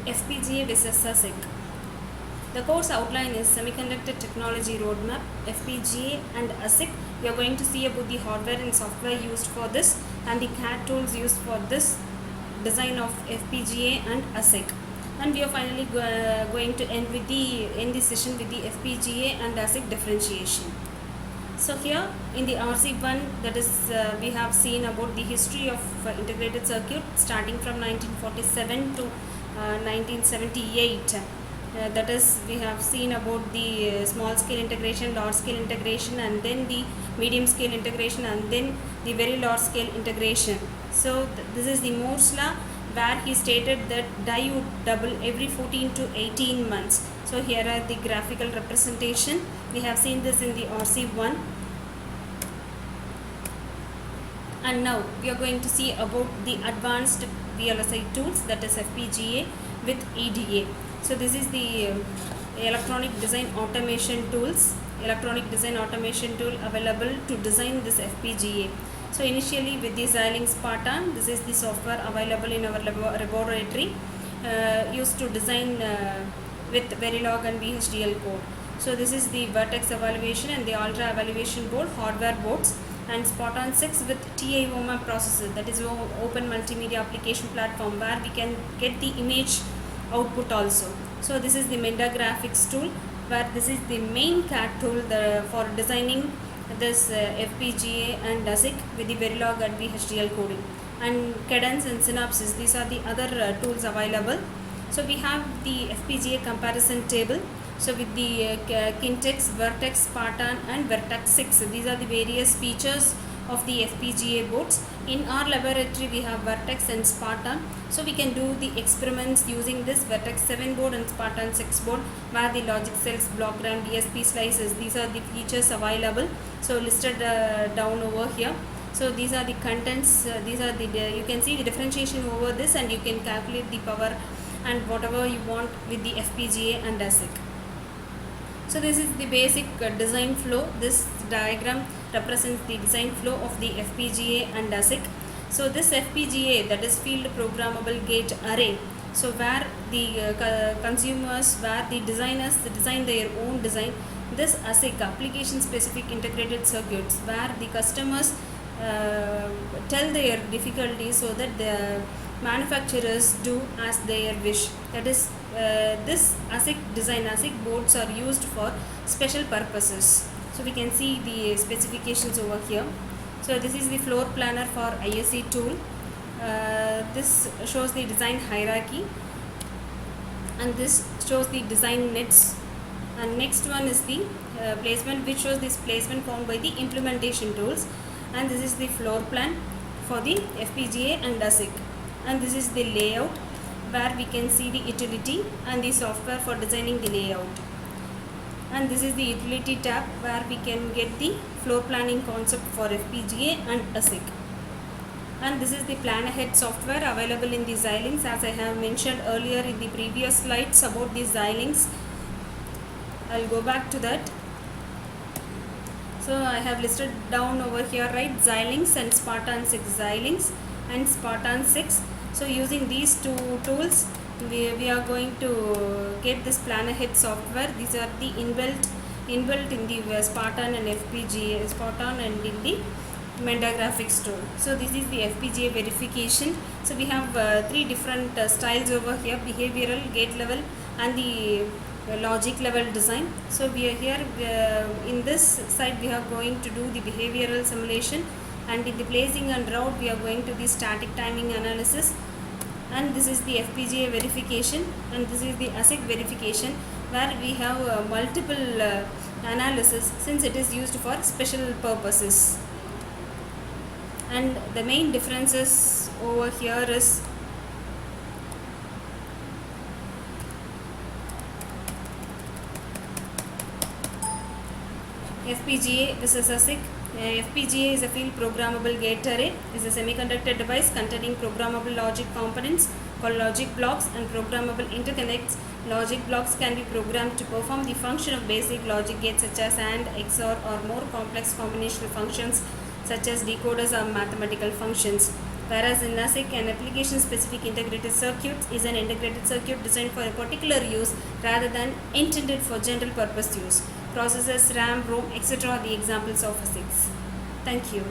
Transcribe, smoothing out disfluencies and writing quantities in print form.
FPGA versus ASIC. The course outline is Semiconductor Technology Roadmap, FPGA and ASIC. We are going to see about the hardware and software used for this and the CAD tools used for this design of FPGA and ASIC. And we are finally going to end this session with the FPGA and ASIC differentiation. So here in the RC1, that is we have seen about the history of integrated circuit starting from 1947 to 1978. That is, we have seen about the small scale integration, large scale integration, and then the medium scale integration, and then the very large scale integration. So this is the Moore's law, where he stated that die would double every 14 to 18 months. So here are the graphical representation. We have seen this in the RC1. And now we are going to see about the advanced VLSI tools, that is FPGA with EDA. So this is the electronic design automation tools, electronic design automation tool available to design this FPGA. So initially with the Xilinx Spartan, this is the software available in our laboratory, used to design with Verilog and VHDL code. So this is the Vertex evaluation and the Ultra evaluation board, hardware boards, and Spartan 6 with TIOMA processor, that is Open Multimedia Application Platform, where we can get the image output also. So this is the Menda graphics tool, where this is the main CAD tool for designing this FPGA and ASIC with the Verilog and VHDL coding. And Cadence and Synopsys, these are the other tools available. So we have the FPGA comparison table. So with the Kintex, Vertex, Spartan and Vertex 6, these are the various features of the FPGA boards. In our laboratory we have Vertex and Spartan, so we can do the experiments using this Vertex 7 board and Spartan 6 board, where the logic cells, block RAM, DSP slices, these are the features available. So listed down over here. So these are the contents, these are the you can see the differentiation over this, and you can calculate the power and whatever you want with the FPGA and ASIC. So this is the basic design flow. This diagram represents the design flow of the FPGA and ASIC. So this FPGA, that is field programmable gate array, so where the consumers, where the designers design their own design. This ASIC, application specific integrated circuits, where the customers tell their difficulties so that the manufacturers do as their wish. That is, this ASIC design, ASIC boards are used for special purposes. So we can see the specifications over here. So this is the floor planner for ISE tool. This shows the design hierarchy, and this shows the design nets. And next one is the placement, which shows this placement found by the implementation tools. And this is the floor plan for the FPGA and ASIC. And this is the layout, where we can see the utility and the software for designing the layout. And this is the utility tab, where we can get the floor planning concept for FPGA and ASIC. And this is the plan ahead software available in the Xilinx, as I have mentioned earlier in the previous slides about the Xilinx. I'll go back to that. So I have listed down over here, right, Xilinx and Spartan 6, Xilinx and Spartan 6. So using these two tools, we are going to get this plan ahead software. These are the inbuilt in the Spartan and FPGA, Spartan and in the Menda graphics tool. So this is the FPGA verification. So we have three different styles over here: behavioral, gate level and the logic level design. So we are here in this side we are going to do the behavioral simulation, and in the placing and route we are going to the static timing analysis. And this is the FPGA verification, and this is the ASIC verification, where we have multiple analysis, since it is used for special purposes. And the main differences over here is FPGA versus ASIC. FPGA is a field programmable gate array. It is a semiconductor device containing programmable logic components called logic blocks and programmable interconnects. Logic blocks can be programmed to perform the function of basic logic gates such as AND, XOR, or more complex combinational functions such as decoders or mathematical functions. Whereas in ASIC, an application-specific integrated circuit is an integrated circuit designed for a particular use rather than intended for general-purpose use. Processors, RAM, ROM, etc. are the examples of ASICs. Thank you.